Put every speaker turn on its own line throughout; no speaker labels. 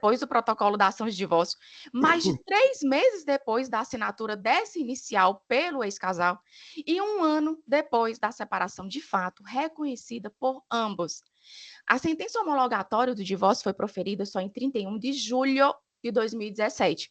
depois do protocolo da ação de divórcio, mais de 3 meses depois da assinatura dessa inicial pelo ex-casal e 1 ano depois da separação de fato reconhecida por ambos. A sentença homologatória do divórcio foi proferida só em 31 de julho de 2017.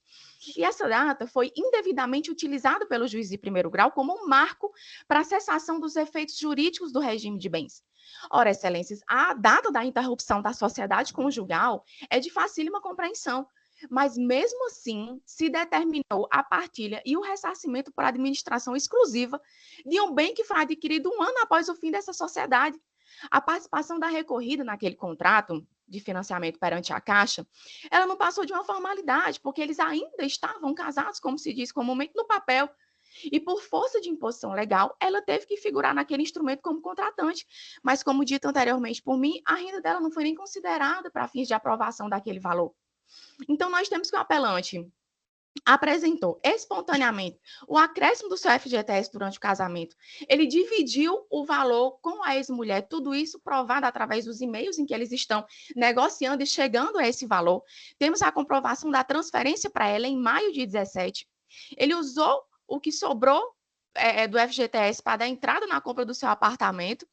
E essa data foi indevidamente utilizada pelo juiz de primeiro grau como um marco para a cessação dos efeitos jurídicos do regime de bens. Ora, excelências, a data da interrupção da sociedade conjugal é de facílima compreensão, mas mesmo assim se determinou a partilha e o ressarcimento por administração exclusiva de um bem que foi adquirido 1 ano após o fim dessa sociedade. A participação da recorrida naquele contrato de financiamento perante a Caixa, ela não passou de uma formalidade, porque eles ainda estavam casados, como se diz comumente, no papel. E por força de imposição legal, ela teve que figurar naquele instrumento como contratante. Mas, como dito anteriormente por mim, a renda dela não foi nem considerada para fins de aprovação daquele valor. Então, nós temos que o apelante apresentou espontaneamente o acréscimo do seu FGTS durante o casamento. Ele dividiu o valor com a ex-mulher, tudo isso provado através dos e-mails em que eles estão negociando e chegando a esse valor. Temos a comprovação da transferência para ela em maio de 17. Ele usou o que sobrou do FGTS para dar entrada na compra do seu apartamento.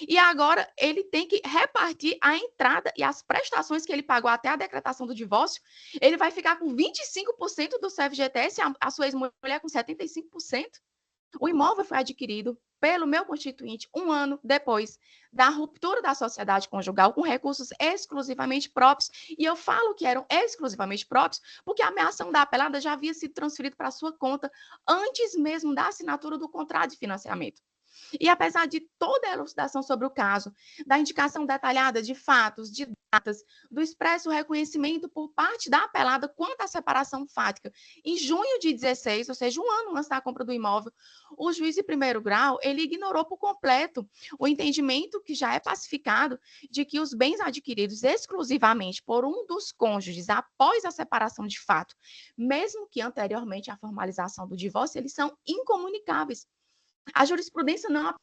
E agora ele tem que repartir a entrada e as prestações que ele pagou até a decretação do divórcio. Ele vai ficar com 25% do seu FGTS, a sua ex-mulher com 75%. O imóvel foi adquirido pelo meu constituinte 1 ano depois da ruptura da sociedade conjugal com recursos exclusivamente próprios. E eu falo que eram exclusivamente próprios porque a ameação da apelada já havia sido transferida para a sua conta antes mesmo da assinatura do contrato de financiamento. E apesar de toda a elucidação sobre o caso, da indicação detalhada de fatos, de datas, do expresso reconhecimento por parte da apelada quanto à separação fática, em junho de 16, ou seja, 1 ano antes da compra do imóvel, o juiz de primeiro grau, ele ignorou por completo o entendimento que já é pacificado de que os bens adquiridos exclusivamente por um dos cônjuges após a separação de fato, mesmo que anteriormente à formalização do divórcio, eles são incomunicáveis. A jurisprudência não apenas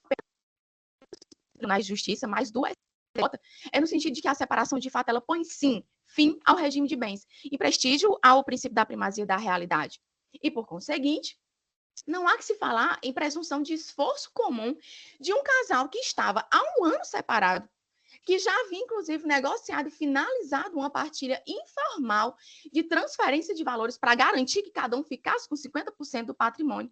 na justiça, mas do STJ, é no sentido de que a separação de fato ela põe sim fim ao regime de bens e prestígio ao princípio da primazia da realidade. E por conseguinte, não há que se falar em presunção de esforço comum de um casal que estava há 1 ano separado, que já havia inclusive negociado e finalizado uma partilha informal de transferência de valores para garantir que cada um ficasse com 50% do patrimônio.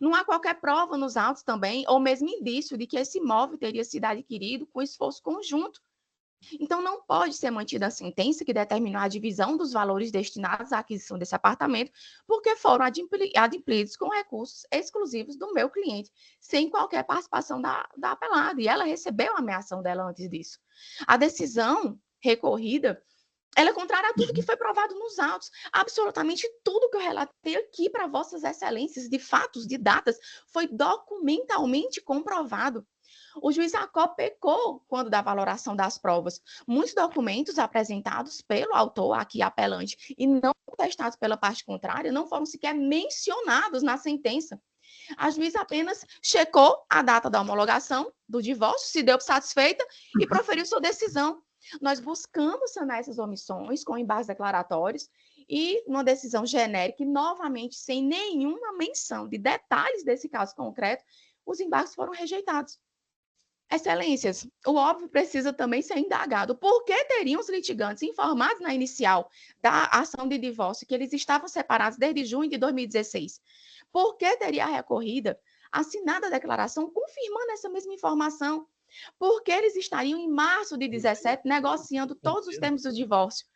Não há qualquer prova nos autos também, ou mesmo indício de que esse imóvel teria sido adquirido com esforço conjunto. Então, não pode ser mantida a sentença que determinou a divisão dos valores destinados à aquisição desse apartamento, porque foram adimplidos com recursos exclusivos do meu cliente, sem qualquer participação da apelada. E ela recebeu a ameação dela antes disso. A decisão recorrida ela é contrária a tudo que foi provado nos autos. Absolutamente tudo que eu relatei aqui para vossas excelências, de fatos, de datas, foi documentalmente comprovado. O juiz Jacó pecou quando da valoração das provas. Muitos documentos apresentados pelo autor, aqui apelante, e não contestados pela parte contrária, não foram sequer mencionados na sentença. A juíza apenas checou a data da homologação do divórcio, se deu por satisfeita e proferiu sua decisão. Nós buscamos sanar essas omissões com embargos declaratórios e numa decisão genérica e, novamente, sem nenhuma menção de detalhes desse caso concreto, os embargos foram rejeitados. Excelências, o óbvio precisa também ser indagado. Por que teriam os litigantes informados na inicial da ação de divórcio que eles estavam separados desde junho de 2016? Por que teria a recorrida assinado a declaração confirmando essa mesma informação? Por que eles estariam em março de 17 negociando todos os termos do divórcio?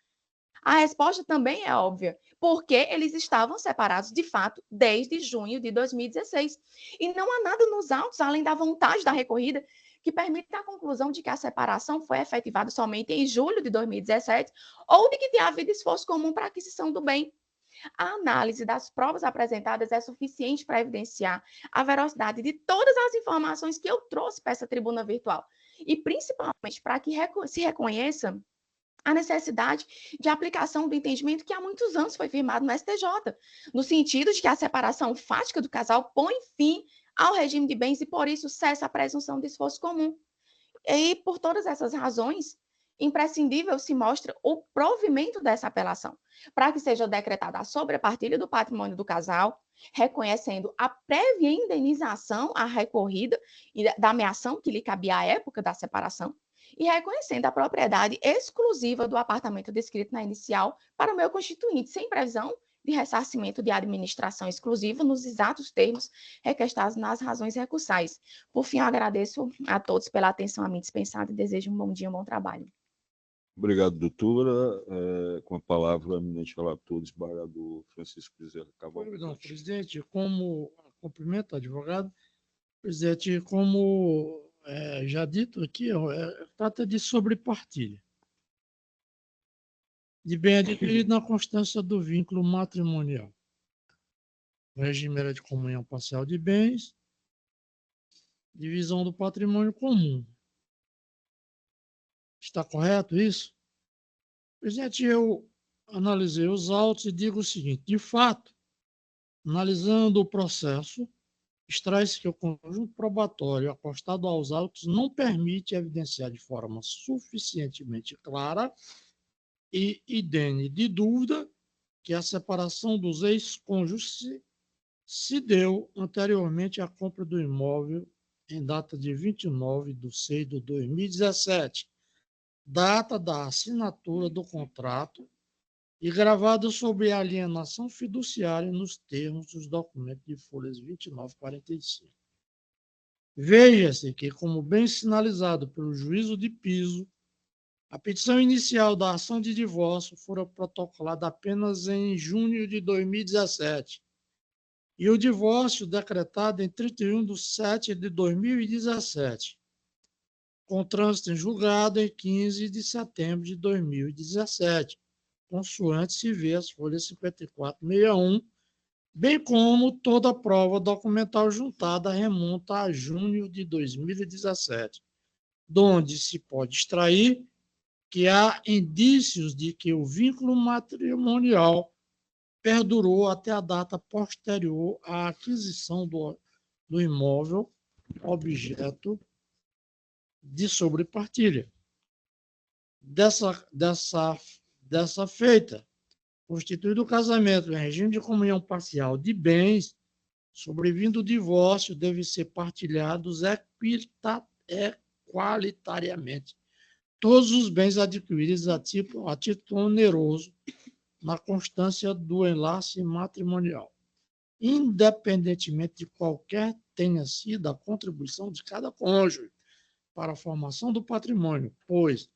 A resposta também é óbvia, porque eles estavam separados de fato desde junho de 2016. E não há nada nos autos, além da vontade da recorrida, que permita a conclusão de que a separação foi efetivada somente em julho de 2017 ou de que tenha havido esforço comum para a aquisição do bem. A análise das provas apresentadas é suficiente para evidenciar a veracidade de todas as informações que eu trouxe para essa tribuna virtual. E principalmente para que se reconheça a necessidade de aplicação do entendimento que há muitos anos foi firmado no STJ, no sentido de que a separação fática do casal põe fim ao regime de bens e, por isso, cessa a presunção de esforço comum. E, por todas essas razões, imprescindível se mostra o provimento dessa apelação, para que seja decretada a sobrepartilha do patrimônio do casal, reconhecendo a prévia indenização à recorrida e da ameação que lhe cabia à época da separação, e reconhecendo a propriedade exclusiva do apartamento descrito na inicial para o meu constituinte, sem previsão de ressarcimento de administração exclusiva nos exatos termos requestados nas razões recursais. Por fim, eu agradeço a todos pela atenção a mim dispensada e desejo um bom dia, um bom trabalho.
Obrigado, doutora. Com a palavra, o eminente relator, desembargador Francisco Bezerra Cavalcante.
Não, presidente, como cumprimento, advogado, presidente, como já dito aqui, trata de sobrepartilha de bem adquirido na constância do vínculo matrimonial. O regime era de comunhão parcial de bens, divisão do patrimônio comum. Está correto isso? Presidente, eu analisei os autos e digo o seguinte: de fato, analisando o processo, extrai-se que o conjunto probatório acostado aos autos não permite evidenciar de forma suficientemente clara e idênea de dúvida que a separação dos ex-cônjuges se deu anteriormente à compra do imóvel em data de 29/6/2017, data da assinatura do contrato e gravado sobre a alienação fiduciária nos termos dos documentos de folhas 29 e 45. Veja-se que, como bem sinalizado pelo juízo de piso, a petição inicial da ação de divórcio fora protocolada apenas em junho de 2017 e o divórcio decretado em 31/7/2017, com trânsito em julgado em 15 de setembro de 2017, consoante se vê as folhas 54 e 61, bem como toda a prova documental juntada remonta a junho de 2017, donde se pode extrair que há indícios de que o vínculo matrimonial perdurou até a data posterior à aquisição do imóvel objeto de sobrepartilha. Dessa feita, constituído o casamento em regime de comunhão parcial de bens, sobrevindo o divórcio, devem ser partilhados equalitariamente todos os bens adquiridos a título oneroso na constância do enlace matrimonial, independentemente de qualquer tenha sido a contribuição de cada cônjuge para a formação do patrimônio, pois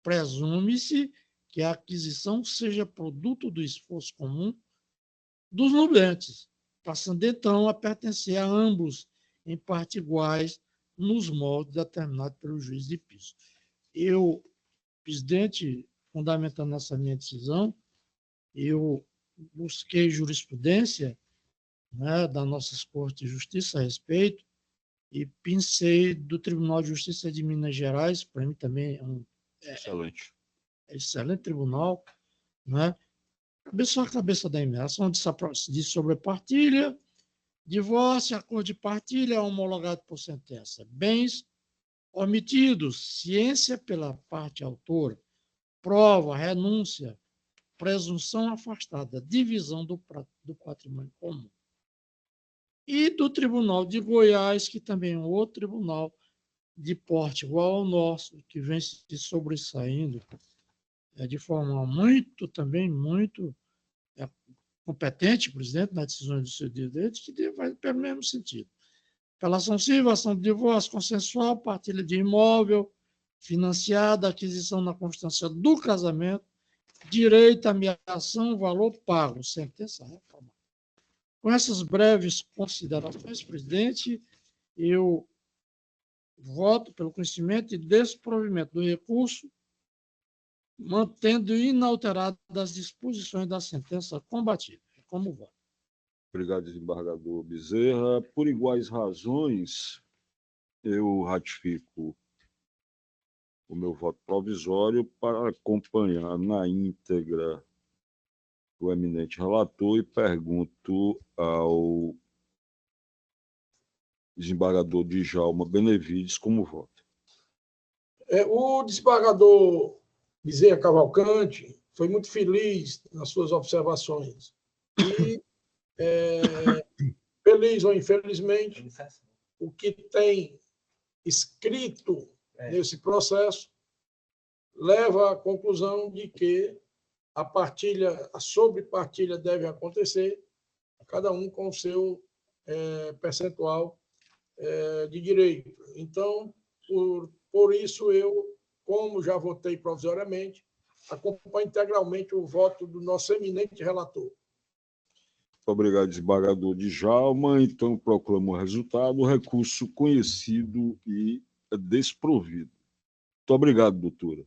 presume-se que a aquisição seja produto do esforço comum dos nubentes, passando então a pertencer a ambos em parte iguais nos moldes determinados pelo juiz de piso. Eu, presidente, fundamentando essa minha decisão, eu busquei jurisprudência, né, das nossas Cortes de Justiça a respeito e pensei do Tribunal de Justiça de Minas Gerais, para mim também é um excelente tribunal, né? Só a cabeça da emenda, de sobrepartilha, divórcio, acordo de partilha, homologado por sentença, bens omitidos, ciência pela parte autora, prova, renúncia, presunção afastada, divisão do patrimônio comum. E do Tribunal de Goiás, que também é um outro tribunal de porte igual ao nosso, que vem se sobressaindo de forma muito competente, presidente, nas decisões do seu direito, que vai pelo mesmo sentido. Apelação civil, ação de divórcio consensual, partilha de imóvel, financiada, aquisição na constância do casamento, direito à ameação, valor pago, sentença reformada. Com essas breves considerações, presidente, eu voto pelo conhecimento e desprovimento do recurso, mantendo inalteradas as disposições da sentença combatida. Como voto.
Obrigado, desembargador Bezerra. Por iguais razões, eu ratifico o meu voto provisório para acompanhar na íntegra o eminente relator e pergunto ao desembargador Djalma Benevides como vota.
O desembargador Bezerra Cavalcante foi muito feliz nas suas observações. E, feliz ou infelizmente, o que tem escrito nesse processo leva à conclusão de que a sobrepartilha deve acontecer, cada um com o seu percentual de direito. Então, por isso, eu, como já votei provisoriamente, acompanho integralmente o voto do nosso eminente relator.
Obrigado, desembargador Djalma. Então, proclamo o resultado. O recurso conhecido e desprovido. Muito obrigado, doutora.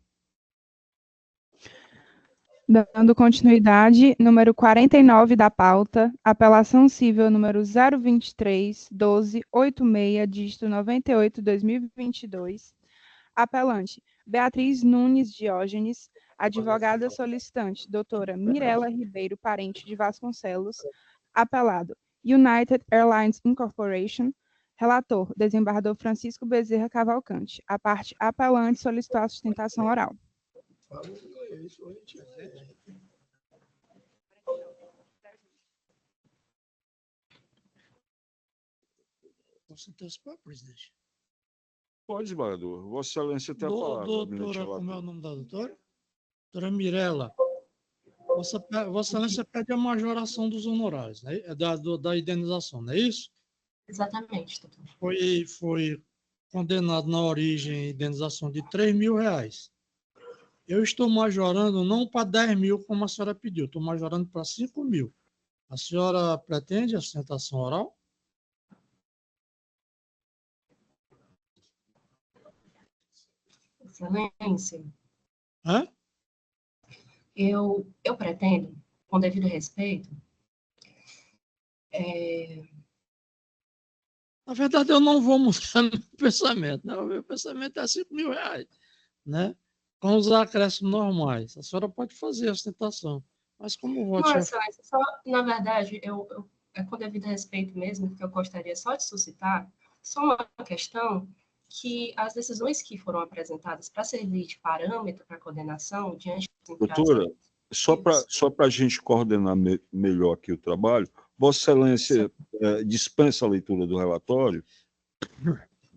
Dando continuidade, número 49 da pauta, apelação civil número 023-1286, dígito 98/2022. Apelante, Beatriz Nunes Diógenes, advogada solicitante, doutora Mirela Ribeiro Parente de Vasconcelos. Apelado, United Airlines Incorporation. Relator, desembargador Francisco Bezerra Cavalcante. A parte apelante solicitou a sustentação oral.
Posso antecipar, presidente?
Pode, desembargador. Vossa Excelência tem a palavra.
Doutora, como é o nome da doutora? Doutora Mirela. Vossa Excelência pede a majoração dos honorários, né? Da indenização, não é isso?
Exatamente, doutor.
Foi condenado na origem a indenização de R$3.000. Eu estou majorando não para 10 mil, como a senhora pediu, estou majorando para 5 mil. A senhora pretende a sustentação oral?
Excelência,
Hã?
eu pretendo, com devido respeito,
Na verdade, eu não vou mudar meu pensamento. Né? O meu pensamento é R$5.000, né? Com os acréscimos normais. A senhora pode fazer a sustentação. Mas como o voto
não,
já...
Excelência, só, na verdade, é com devido respeito mesmo, que eu gostaria só de suscitar só uma questão que as decisões que foram apresentadas para servir de parâmetro para condenação diante dos
Doutora, só para a gente coordenar melhor aqui o trabalho, Vossa Excelência dispensa a leitura do relatório?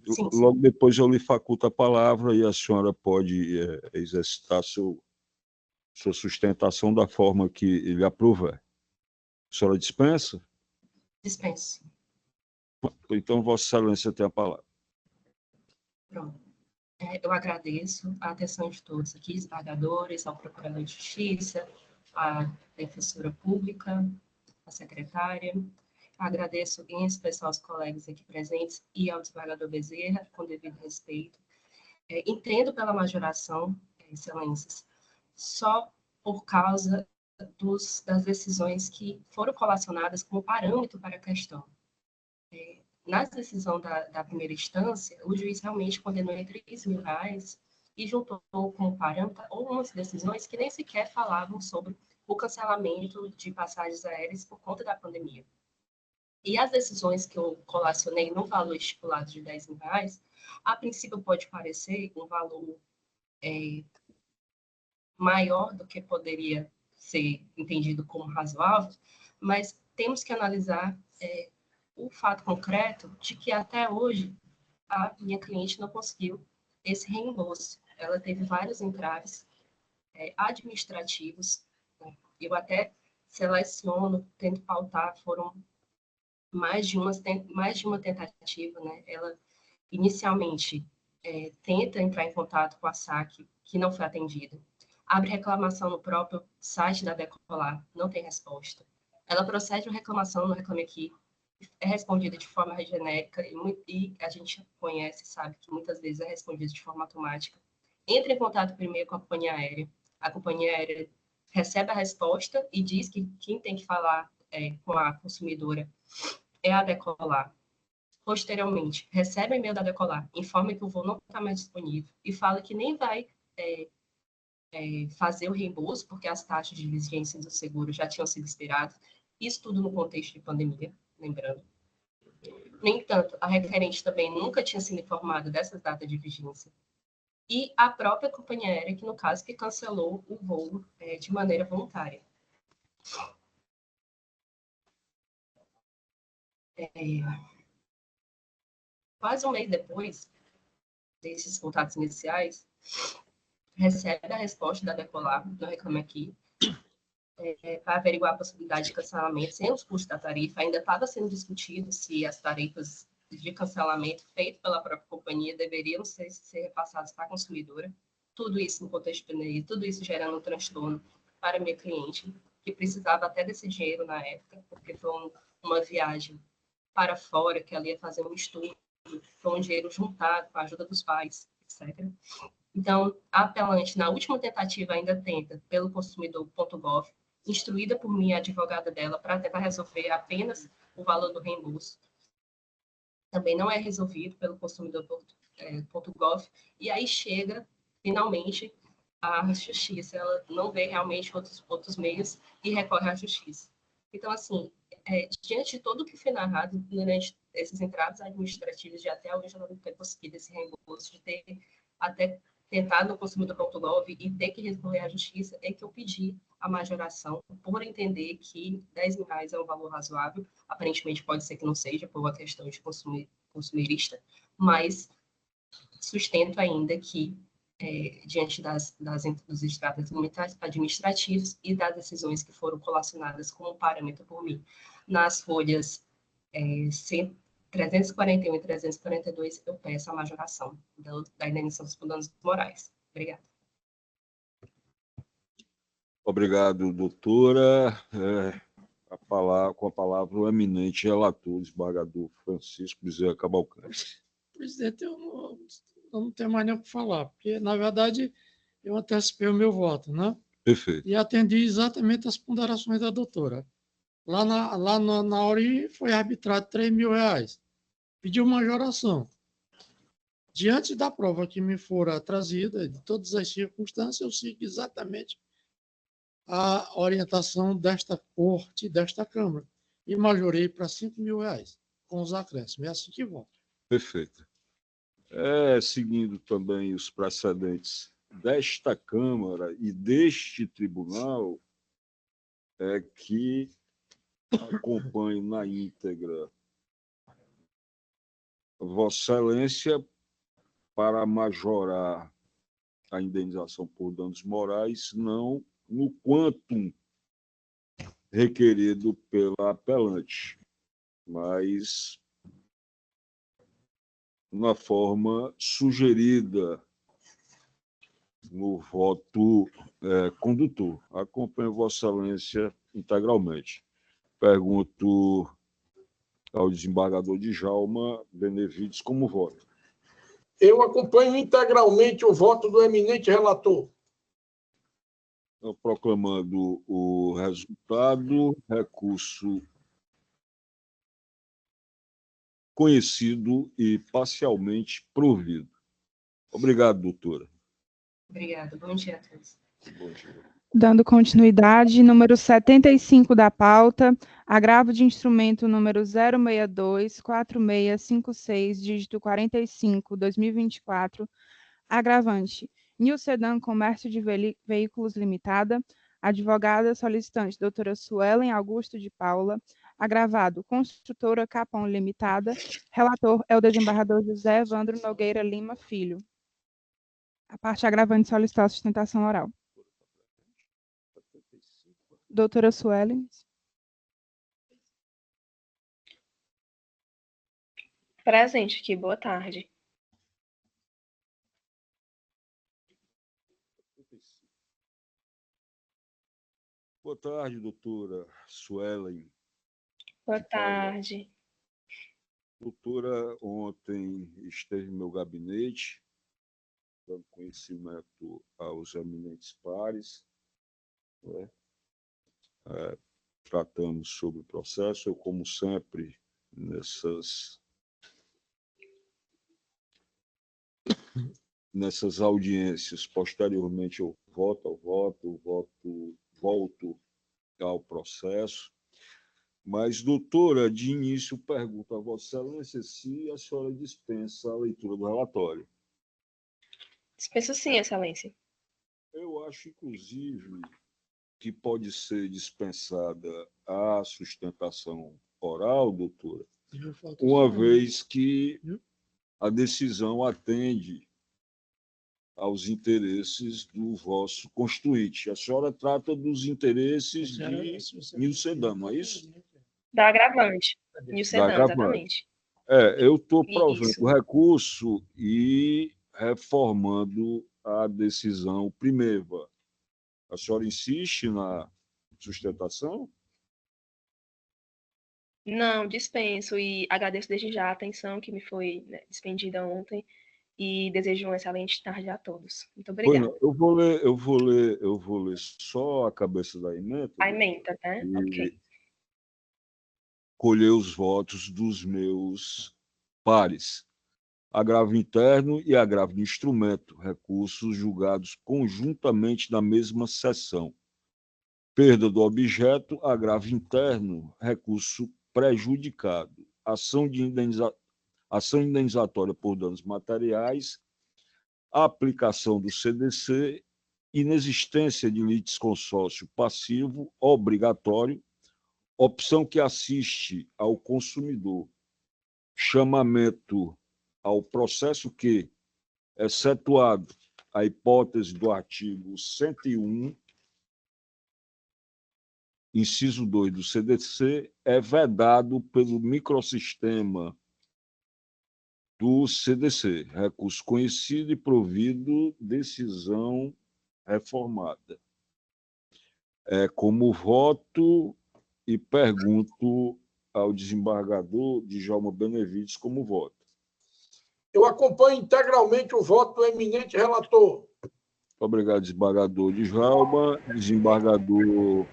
Sim, sim.
Logo depois eu lhe faculto a palavra e a senhora pode exercitar sua sustentação da forma que lhe aprover. A senhora dispensa?
Dispense.
Então, Vossa Excelência tem a palavra.
Pronto. Eu agradeço a atenção de todos aqui, desembargadores, ao Procurador de Justiça, à Defensora Pública, à Secretária. Agradeço em especial aos colegas aqui presentes e ao desembargador Bezerra, com devido respeito. Entendo pela majoração, excelências, só por causa das decisões que foram colacionadas como parâmetro para a questão. Na decisão da primeira instância, o juiz realmente condenou em R$3.000 e juntou como parâmetro algumas decisões que nem sequer falavam sobre o cancelamento de passagens aéreas por conta da pandemia. E as decisões que eu colacionei no valor estipulado de R$10.000, a princípio pode parecer um valor maior do que poderia ser entendido como razoável, mas temos que analisar o fato concreto de que até hoje a minha cliente não conseguiu esse reembolso. Ela teve vários entraves administrativos, né? Eu até seleciono, tento pautar, foram mais de uma tentativa, né? Ela inicialmente tenta entrar em contato com a SAC, que não foi atendida. Abre reclamação no próprio site da Decolar, não tem resposta. Ela procede uma reclamação no Reclame Aqui, é respondida de forma genérica e a gente conhece, sabe, que muitas vezes é respondida de forma automática. Entra em contato primeiro com a companhia aérea recebe a resposta e diz que quem tem que falar com a consumidora é a Decolar. Posteriormente, recebe o e-mail da Decolar, informa que o voo não está mais disponível e fala que nem vai fazer o reembolso, porque as taxas de vigência do seguro já tinham sido expiradas. Isso tudo no contexto de pandemia, lembrando. No entanto, a requerente também nunca tinha sido informada dessas datas de vigência. e a própria companhia aérea, que no caso que cancelou o voo de maneira voluntária. Quase um mês depois desses contatos iniciais, recebe a resposta da Decolar, do Reclame Aqui, para averiguar a possibilidade de cancelamento sem os custos da tarifa. Ainda estava sendo discutido se as tarifas de cancelamento feitas pela própria companhia deveriam ser repassadas para a consumidora. Tudo isso no contexto de pandemia, tudo isso gerando um transtorno para a minha cliente, que precisava até desse dinheiro na época, porque foi uma viagem para fora, que ela ia fazer um estudo, foi um dinheiro juntado com a ajuda dos pais, etc. Então, a apelante, na última tentativa, ainda tenta, pelo consumidor.gov, instruída por mim, a advogada dela, para tentar resolver apenas o valor do reembolso. Também não é resolvido pelo consumidor.gov, e aí chega, finalmente, a justiça. Ela não vê realmente outros meios e recorre à justiça. Então, assim, diante de tudo o que foi narrado durante esses entraves administrativos, de até hoje ela não ter conseguido esse reembolso, de ter até tentado no consumidor.gov e ter que recorrer à justiça, é que eu pedi a majoração, por entender que R$10.000 é um valor razoável. Aparentemente pode ser que não seja, por uma questão de consumirista, mas sustento ainda que, diante dos estratos administrativos e das decisões que foram colacionadas como parâmetro por mim nas folhas 341 e 342, eu peço a majoração da indenização dos danos morais. Obrigada.
Obrigado, doutora. Com a palavra, o eminente relator, desembargador Francisco Bezerra Cavalcante.
Presidente, eu não tenho mais nem o que falar, porque, na verdade, eu antecipei o meu voto, né?
Perfeito.
E atendi exatamente as ponderações da doutora. Lá na ORI foi arbitrado R$3.000. Pediu majoração. Diante da prova que me fora trazida, de todas as circunstâncias, eu sigo exatamente a orientação desta corte, desta Câmara, e majorei para R$5.000, com os acréscimos. É assim que voto.
Perfeito. Seguindo também os precedentes desta Câmara e deste tribunal, que acompanho na íntegra Vossa Excelência para majorar a indenização por danos morais, não no quantum requerido pela apelante, mas na forma sugerida no voto condutor. Acompanho Vossa Excelência integralmente. Pergunto ao desembargador Djalma Benevides como vota.
Eu acompanho integralmente o voto do eminente relator.
Proclamando o resultado, recurso conhecido e parcialmente provido. Obrigado, doutora.
Obrigada. Bom dia a todos.
Bom dia.
Dando continuidade, número 75 da pauta, agravo de instrumento número 062-4656, dígito 45, 2024, agravante, New Sedan Comércio de Veículos Limitada, advogada solicitante, doutora Suelen Augusto de Paula, agravado, construtora Capão Limitada, relator é o desembargador José Evandro Nogueira Lima Filho. A parte agravante solicitar a sustentação oral. Doutora Suelen.
Presente aqui, boa tarde.
Boa tarde, doutora Suelen.
Boa tarde.
Doutora, ontem esteve no meu gabinete, dando conhecimento aos eminentes pares, né? Tratamos sobre o processo. Eu, como sempre, nessas audiências, posteriormente eu volto ao processo. Mas, doutora, de início, pergunto a Vossa Excelência se a senhora dispensa a leitura do relatório.
Dispenso sim, Excelência.
Eu acho, inclusive, que pode ser dispensada a sustentação oral, doutora, uma vez que a decisão atende aos interesses do vosso constituinte. A senhora trata dos interesses de Nilcedan, não é isso?
Da agravante.
Da
Nilcedan,
agravante.
exatamente.
Eu estou provendo
Isso.
o recurso e reformando a decisão primeva. A senhora insiste na sustentação?
Não, dispenso e agradeço desde já a atenção que me foi, né, despendida ontem e desejo uma excelente tarde a todos. Muito
Pois
obrigada.
não, eu vou ler só a cabeça da emenda
A ementa, né?
e
Ok.
colher os votos dos meus pares. Agravo interno e agravo de instrumento, recursos julgados conjuntamente na mesma sessão. Perda do objeto, agravo interno, recurso prejudicado. Ação indenizatória por danos materiais, aplicação do CDC, inexistência de litisconsórcio passivo obrigatório, opção que assiste ao consumidor, chamamento ao processo que, excetuado a hipótese do artigo 101, inciso 2 do CDC, é vedado pelo microsistema do CDC, recurso conhecido e provido, decisão reformada. Como voto, e pergunto ao desembargador Djalma Benevides como voto.
Eu acompanho integralmente o voto do eminente relator.
Obrigado, desembargador Djalma. Desembargador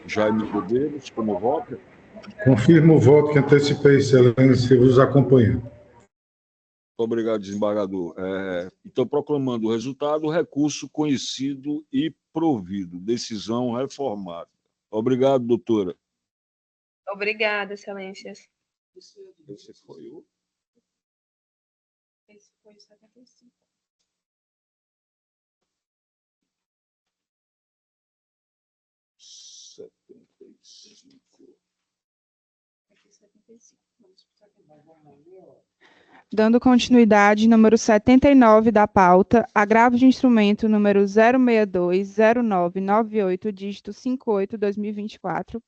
Jaime Medeiros, como voto?
Confirmo o voto que antecipei, Excelência, e vos acompanho.
Obrigado, desembargador. Então, proclamando o resultado, recurso conhecido e provido. Decisão reformada. Obrigado, doutora.
Obrigada, Excelências.
Esse foi o...
Esse foi o 75. Dando continuidade, número 79 da pauta, agravo de instrumento número 0620998, dígito 58/2024.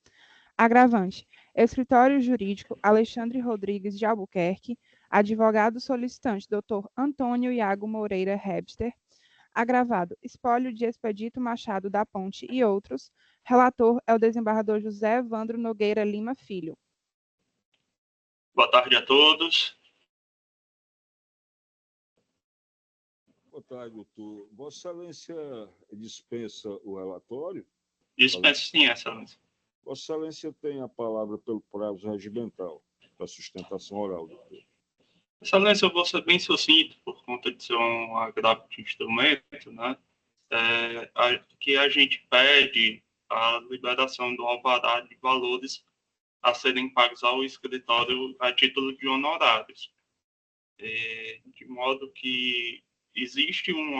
Agravante: Escritório Jurídico Alexandre Rodrigues de Albuquerque, advogado solicitante Dr. Antônio Iago Moreira Hebster. Agravado: espólio de Expedito Machado da Ponte e outros. Relator é o desembargador José Evandro Nogueira Lima Filho.
Boa tarde a todos.
Boa tarde, doutor. Vossa Excelência dispensa o relatório?
Dispenso sim, Excelência.
Vossa Excelência tem a palavra pelo prazo regimental da sustentação oral, doutor.
Excelência, eu vou ser bem sucinto por conta de ser um agravo de instrumento, né? Que a gente pede a liberação do alvará de valores a serem pagos ao escritório a título de honorários. De modo que existe um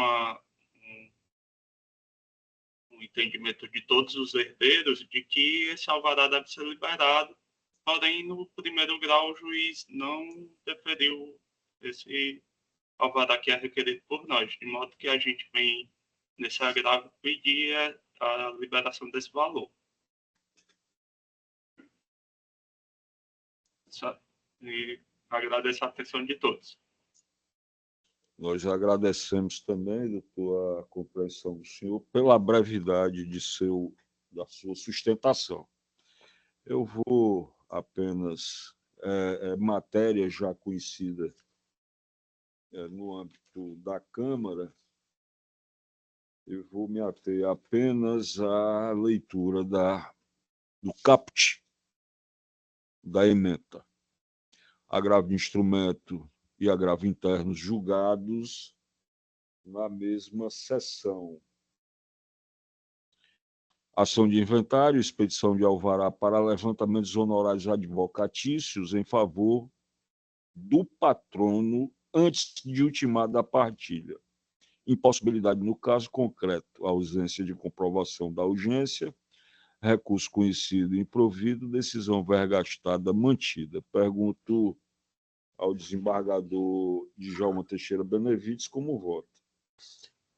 entendimento de todos os herdeiros de que esse alvará deve ser liberado, porém, no primeiro grau, o juiz não deferiu esse alvará que é requerido por nós, de modo que a gente vem, nesse agravo, pedir a liberação desse valor. E agradeço a atenção de todos.
Nós agradecemos também, doutor, a compreensão do senhor pela brevidade da sua sustentação. Eu vou apenas, matéria já conhecida no âmbito da Câmara, eu vou me ater apenas à leitura do caput da ementa. Agravo de instrumento e agravo internos julgados na mesma sessão. Ação de inventário, expedição de alvará para levantamento dos honorários advocatícios em favor do patrono antes de ultimada a partilha. impossibilidade no caso concreto, ausência de comprovação da urgência, recurso conhecido e improvido, decisão vergastada mantida. Pergunto ao desembargador Djalma Teixeira Benevides como vota.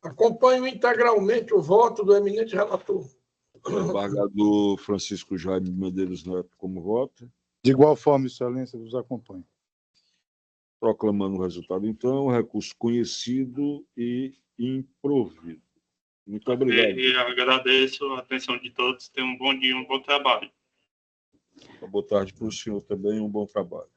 Acompanho integralmente o voto do eminente relator.
Desembargador Francisco Jaime Medeiros Neto como vota.
De igual forma, Excelência, vos acompanho.
Proclamando o resultado, então, recurso conhecido e improvido. Muito obrigado.
E agradeço a atenção de todos. Tenham um bom dia, um bom trabalho.
Boa tarde para o senhor também, um bom trabalho.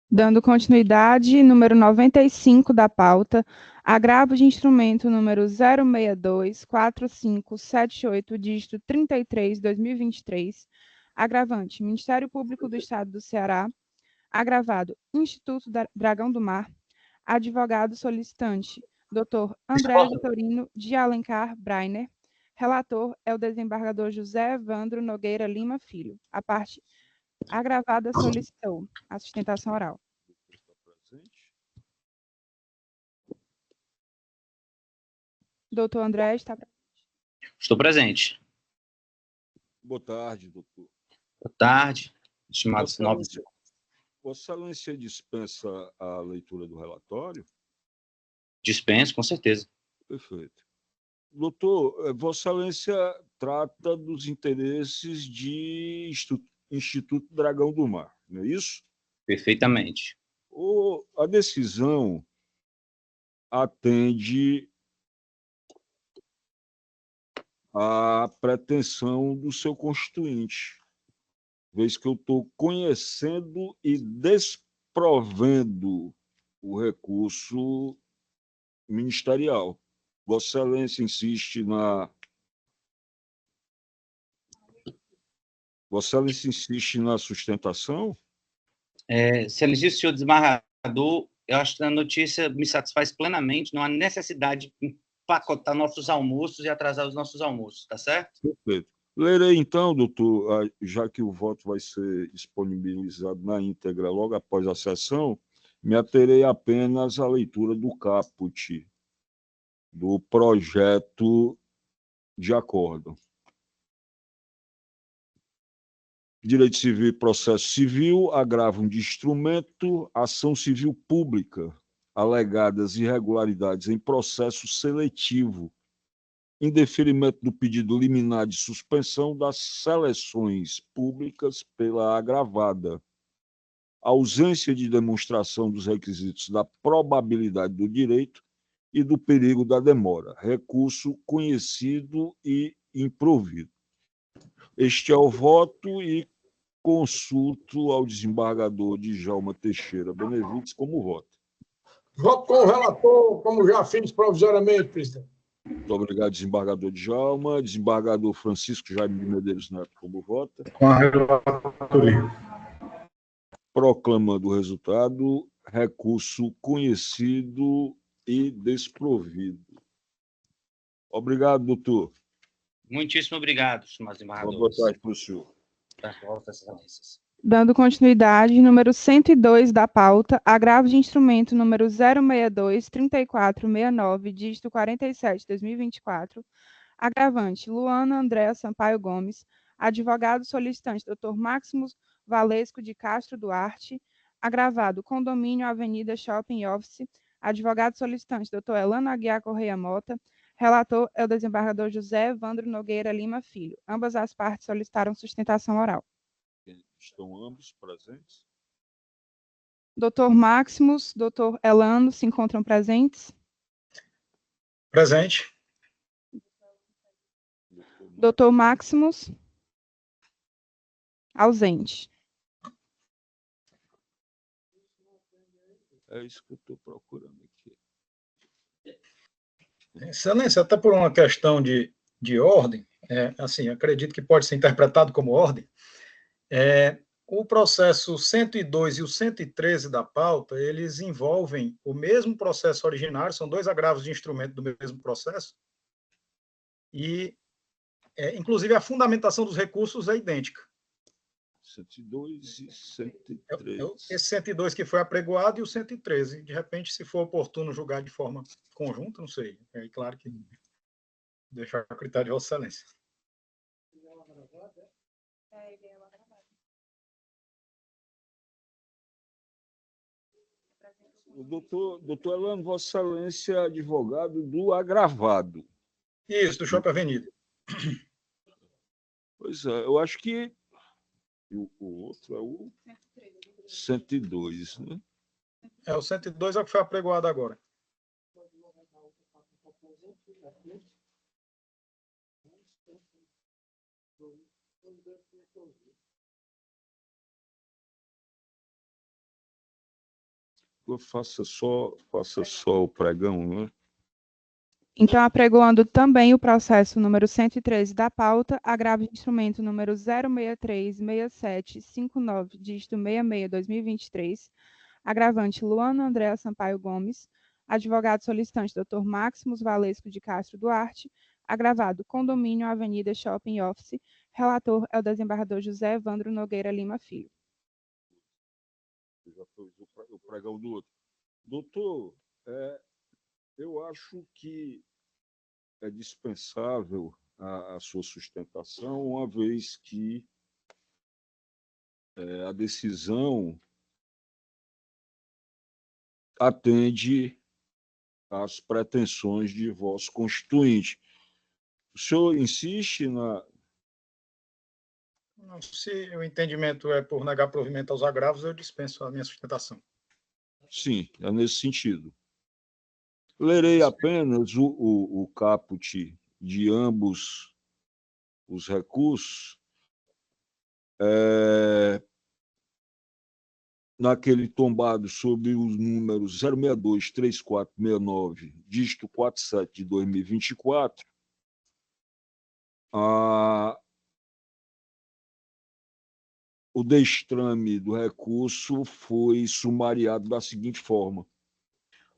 Dando continuidade, número 95 da pauta, agravo de instrumento número 062-4578, dígito 33, 2023, agravante, Ministério Público do Estado do Ceará, agravado, Instituto Dragão do Mar, advogado solicitante, Dr. André Vitorino de Alencar Brainer, relator é o desembargador José Evandro Nogueira Lima Filho. A parte agravada solicitou a sustentação oral. Doutor André está presente.
Estou presente.
Boa tarde, doutor.
Boa tarde, estimados nobres.
Vossa Excelência dispensa a leitura do relatório?
Dispenso, com certeza.
Perfeito. Doutor, Vossa Excelência trata dos interesses de Instituto Dragão do Mar, não é isso?
Perfeitamente.
A decisão atende à pretensão do seu constituinte, vez que eu estou conhecendo e desprovendo o recurso ministerial. Vossa Excelência insiste na sustentação?
Excelentíssimo senhor desembargador, eu acho que a notícia me satisfaz plenamente, não há necessidade de empacotar nossos almoços e atrasar os nossos almoços, tá certo?
Perfeito. Lerei então, doutor, já que o voto vai ser disponibilizado na íntegra logo após a sessão, me aterei apenas à leitura do caput do projeto de acordo. Direito civil e processo civil, agravo de instrumento, ação civil pública, alegadas irregularidades em processo seletivo, indeferimento do pedido liminar de suspensão das seleções públicas pela agravada, ausência de demonstração dos requisitos da probabilidade do direito e do perigo da demora, recurso conhecido e improvido. Este é o voto e consulto ao desembargador Djalma Teixeira Benevides como voto.
Voto com o relator, como já fiz provisoriamente, presidente.
Muito obrigado, desembargador Djalma. Desembargador Francisco Jaime de Medeiros Neto como vota.
Com a relatoria.
Proclamando o resultado, recurso conhecido e desprovido. Obrigado, doutor.
Muitíssimo obrigado, estimados desembargadores.
Boa tarde para o senhor.
Vossas Excelências.
Dando continuidade, número 102 da pauta, agravo de instrumento número 062-3469, dígito 47, 2024, agravante, Luana Andréa Sampaio Gomes, advogado solicitante, Dr. Máximo Valesco de Castro Duarte, agravado, condomínio Avenida Shopping Office, advogado solicitante, Dr. Elano Aguiar Correia Mota, relator é o desembargador José Evandro Nogueira Lima Filho. Ambas as partes solicitaram sustentação oral.
Estão ambos presentes?
Doutor Máximos, doutor Elano, se encontram presentes?
Presente.
Doutor Máximos? Ausente.
É isso que eu estou procurando aqui.
Excelência, até por uma questão de ordem, assim, acredito que pode ser interpretado como ordem, o processo 102 e o 113 da pauta, eles envolvem o mesmo processo originário, são dois agravos de instrumento do mesmo processo, e, inclusive, a fundamentação dos recursos é idêntica.
102 e 103.
Esse 102 que foi apregoado e o 113. De repente, se for oportuno julgar de forma conjunta, não sei. É claro que deixar a critério de Vossa Excelência.
O doutor Elano, Vossa Excelência é advogado do agravado.
Isso, do Shopping Avenida.
Pois é, eu acho que o outro é o 102, né?
O 102 é o que foi apregoado agora.
Faça só o pregão, né?
Então, apregoando também o processo número 113 da pauta, agravo de instrumento número 0636759, dígito 66/2023, agravante Luana Andréa Sampaio Gomes, advogado solicitante Dr. Máximos Valesco de Castro Duarte, agravado Condomínio Avenida Shopping Office, relator é o desembargador José Evandro Nogueira Lima Filho.
Já foi o pregão do outro. Doutor, eu acho que é dispensável a sua sustentação, uma vez que a decisão atende às pretensões de vosso constituinte. O senhor insiste na...
Não, se o entendimento é por negar provimento aos agravos, eu dispenso a minha sustentação.
Sim, é nesse sentido. Lerei apenas o caput de ambos os recursos, naquele tombado sobre os números 062-3469, dígito 47 de 2024, o destrame do recurso foi sumariado da seguinte forma: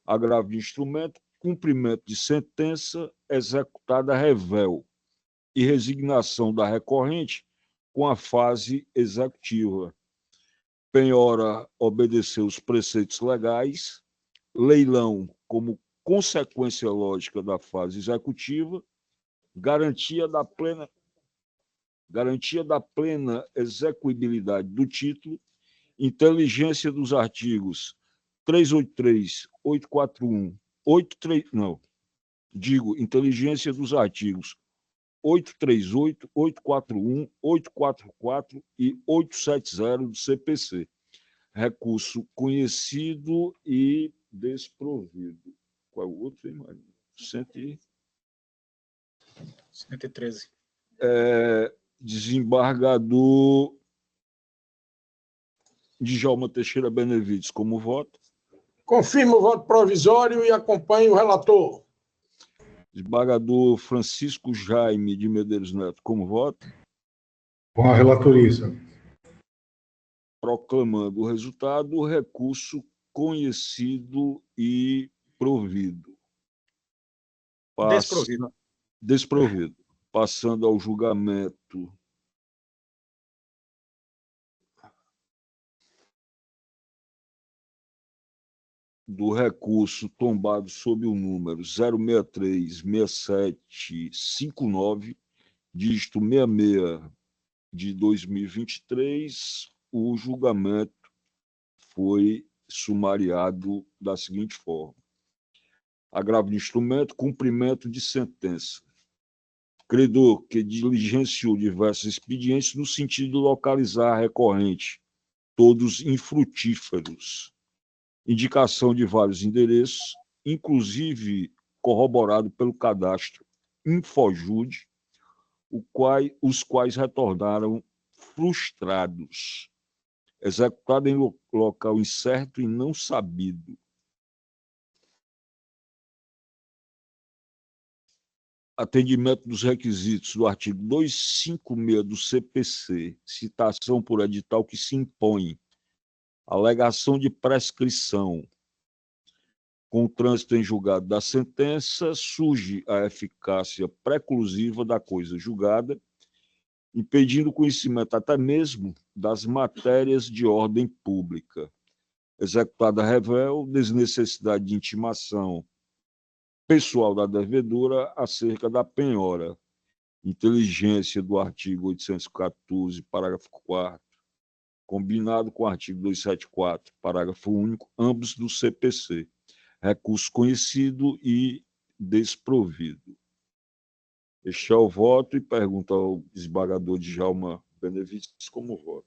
agravo de instrumento, cumprimento de sentença executada revel e resignação da recorrente com a fase executiva. Penhora obedecer os preceitos legais, leilão como consequência lógica da fase executiva, garantia da plena execuibilidade do título, inteligência dos artigos 383, 841, 83, não, digo, inteligência dos artigos 838, 841, 844 e 870 do CPC. Recurso conhecido e desprovido. Qual é o outro, hein, Maria?
113.
Desembargador Djalma Teixeira Benevides, como voto?
Confirmo o voto provisório e acompanho o relator.
Desembargador Francisco Jaime de Medeiros Neto, como voto?
Com a relatoria, senhor.
Proclamando o resultado, o recurso conhecido e provido. Desprovido. Passando ao julgamento do recurso tombado sob o número 0636759, dígito 66 de 2023, o julgamento foi sumariado da seguinte forma: agravo de instrumento, cumprimento de sentença. Credor que diligenciou diversos expedientes no sentido de localizar a recorrente, todos infrutíferos. Indicação de vários endereços, inclusive corroborado pelo cadastro Infojude, os quais retornaram frustrados, executado em local incerto e não sabido. Atendimento dos requisitos do artigo 256 do CPC, citação por edital que se impõe, alegação de prescrição. Com o trânsito em julgado da sentença, surge a eficácia preclusiva da coisa julgada impedindo o conhecimento até mesmo das matérias de ordem pública, executada revel desnecessidade de intimação pessoal da devedora acerca da penhora, inteligência do artigo 814, parágrafo 4º, combinado com o artigo 274, parágrafo único, ambos do CPC, recurso conhecido e desprovido. Este é o voto e pergunta ao desembargador Djalma Benevides como voto.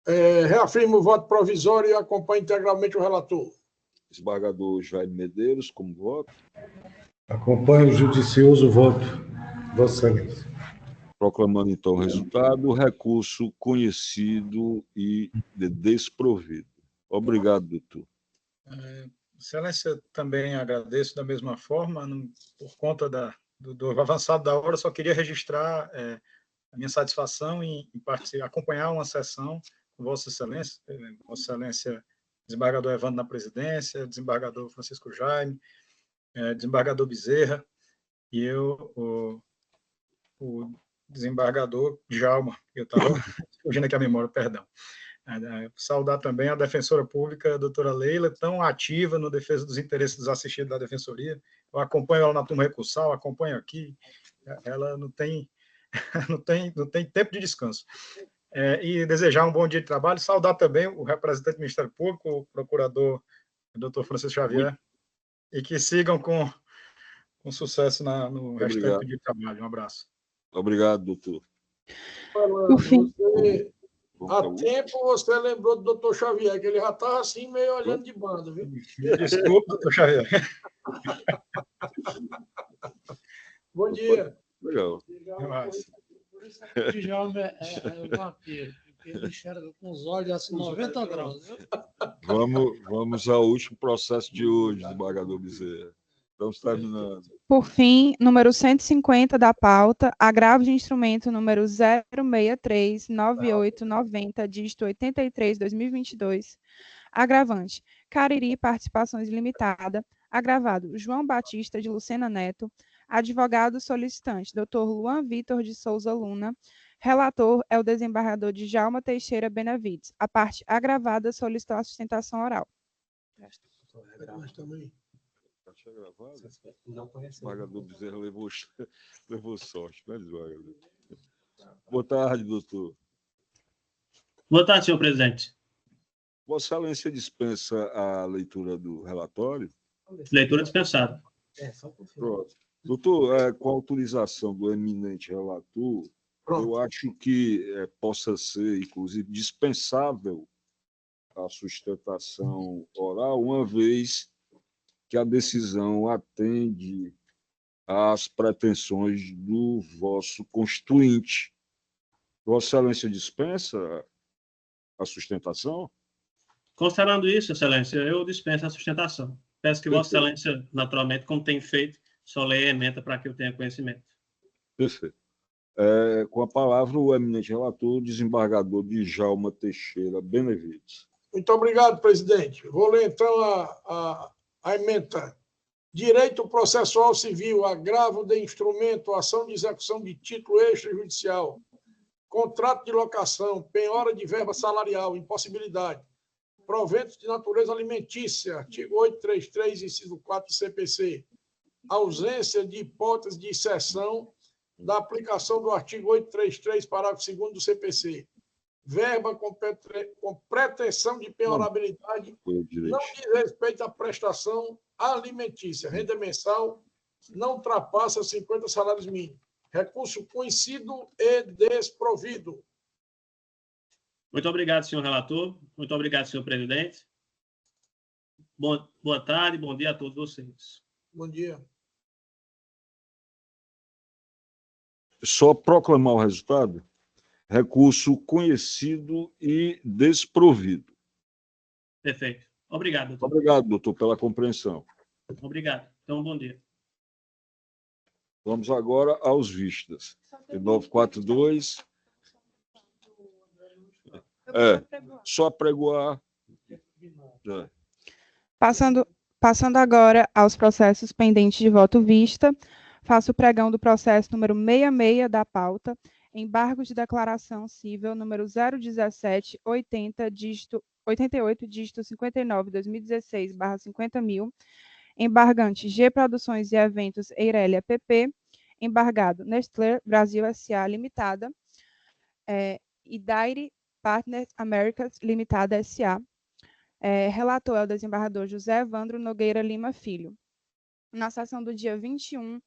Reafirmo o voto provisório e acompanho integralmente o relator.
Desembargador Jaime Medeiros como voto.
Acompanho o judicioso voto, Vossa Excelência.
Proclamando, então, o resultado, recurso conhecido e desprovido. Obrigado, doutor.
Excelência, também agradeço da mesma forma, por conta do avançado da hora, só queria registrar a minha satisfação em acompanhar uma sessão com Vossa Excelência, desembargador Evandro na presidência, desembargador Francisco Jaime, desembargador Bezerra, e eu, o desembargador Djalma, eu estava fugindo aqui a memória, perdão. Saudar também a defensora pública, a doutora Leila, tão ativa no defesa dos interesses dos assistidos da defensoria. Eu acompanho ela na turma recursal, acompanho aqui, ela não tem tempo de descanso. E desejar um bom dia de trabalho, saudar também o representante do Ministério Público, o procurador, o doutor Francisco Xavier, e que sigam com sucesso no restante do dia de trabalho. Um abraço.
Obrigado, doutor.
Há tempo você lembrou do doutor Xavier, que ele já estava assim, meio olhando de banda, viu?
Desculpa, doutor Xavier.
Bom dia.
Legal.
O Djalma é o vampiro, porque ele enxerga com os olhos assim, 90 graus. Viu?
Vamos ao último processo de hoje, desembargador Bezerra. Estamos terminando.
Por fim, número 150 da pauta, agravo de instrumento número 0639890, dígito 83/2022, agravante, Cariri Participações Limitada, agravado, João Batista de Lucena Neto, advogado solicitante, Dr. Luan Vitor de Souza Luna, relator é o desembargador Djalma Teixeira Benavides. A parte agravada solicitou a sustentação oral.
Está gravado? Não conheci. O desembargador Bezerra levou sorte, né, desembargador? Boa tarde, doutor.
Boa tarde, senhor presidente.
Vossa Excelência dispensa a leitura do relatório?
Leitura dispensada.
Pronto. Doutor, com a autorização do eminente relator, eu acho que possa ser, inclusive, dispensável a sustentação oral, uma vez que a decisão atende às pretensões do vosso constituinte. Vossa Excelência dispensa a sustentação?
Considerando isso, Excelência, eu dispenso a sustentação. Peço que Vossa Excelência, naturalmente, como tem feito, só leia a ementa para que eu tenha conhecimento.
Perfeito. Com a palavra, o eminente relator, o desembargador Djalma Teixeira Benavides.
Muito obrigado, presidente. Vou ler, então, a ementa. Direito processual civil, agravo de instrumento, ação de execução de título extrajudicial, contrato de locação, penhora de verba salarial, impossibilidade, proventos de natureza alimentícia, artigo 833, inciso 4 do CPC, ausência de hipótese de exceção da aplicação do artigo 833, parágrafo 2º do CPC, verba com pretensão de penhorabilidade não diz respeito à prestação alimentícia, renda mensal não ultrapassa 50 salários mínimos, recurso conhecido e desprovido.
Muito obrigado, senhor relator. Muito obrigado, senhor presidente. Boa tarde, bom dia a todos vocês.
Bom dia.
Só proclamar o resultado. Recurso conhecido e desprovido.
Perfeito. Obrigado, doutor.
Obrigado, doutor, pela compreensão.
Obrigado. Então, bom dia.
Vamos agora aos vistas. 942. Só apregoar.
Passando agora aos processos pendentes de voto vista, Faço o pregão do processo número 66 da pauta, embargo de declaração cível número 01780, dígito 88, dígito 59, 2016, barra 50.000, embargante G Produções e Eventos Eirélia PP, embargado Nestlé Brasil S.A. Limitada, e Dairy Partners Americas Limitada S.A. Relator é o desembargador José Evandro Nogueira Lima Filho. Na sessão do dia 21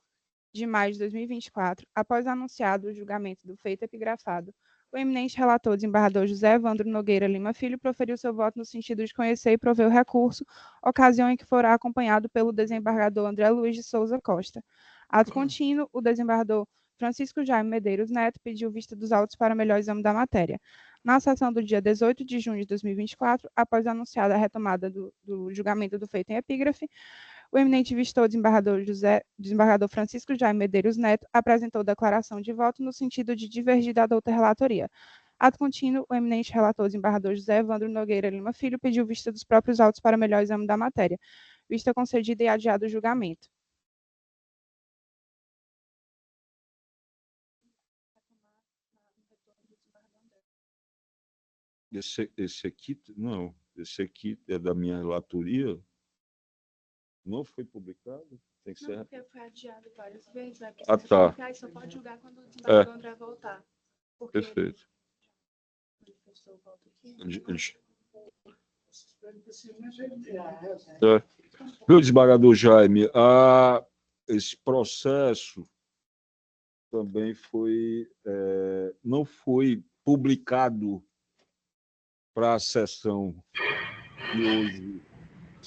de maio de 2024, após anunciado o julgamento do feito epigrafado, o eminente relator, desembargador José Evandro Nogueira Lima Filho, proferiu seu voto no sentido de conhecer e prover o recurso, ocasião em que forá acompanhado pelo desembargador André Luiz de Souza Costa. Ato contínuo, o desembargador Francisco Jaime Medeiros Neto pediu vista dos autos para melhor exame da matéria. Na sessão do dia 18 de junho de 2024, após anunciada a retomada do julgamento do feito em epígrafe, o eminente vistor desembargador Francisco Jaime Medeiros Neto apresentou declaração de voto no sentido de divergir da douta relatoria. Ato contínuo, o eminente relator desembargador José Evandro Nogueira Lima Filho pediu vista dos próprios autos para melhor exame da matéria. Vista concedida e adiado o julgamento.
Esse aqui, não, esse aqui é da minha relatoria. Não foi publicado? Tem que ser...
Não, porque foi adiado várias vezes. Vai
Ah, tá.
publicar e só pode julgar quando o desembargador André voltar.
Perfeito. Meu desembargador Jaime, esse processo também foi, não foi publicado para a sessão de hoje.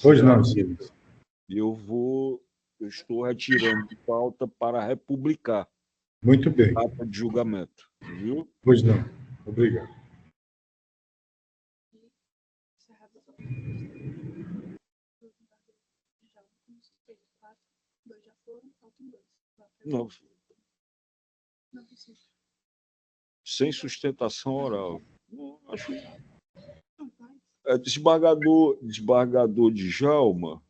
Hoje não, sim.
Eu estou retirando de pauta para republicar.
Muito bem.
Data de julgamento, viu?
Pois não. Obrigado.
Não. Sem sustentação oral. Não, acho. Desembargador Djalma,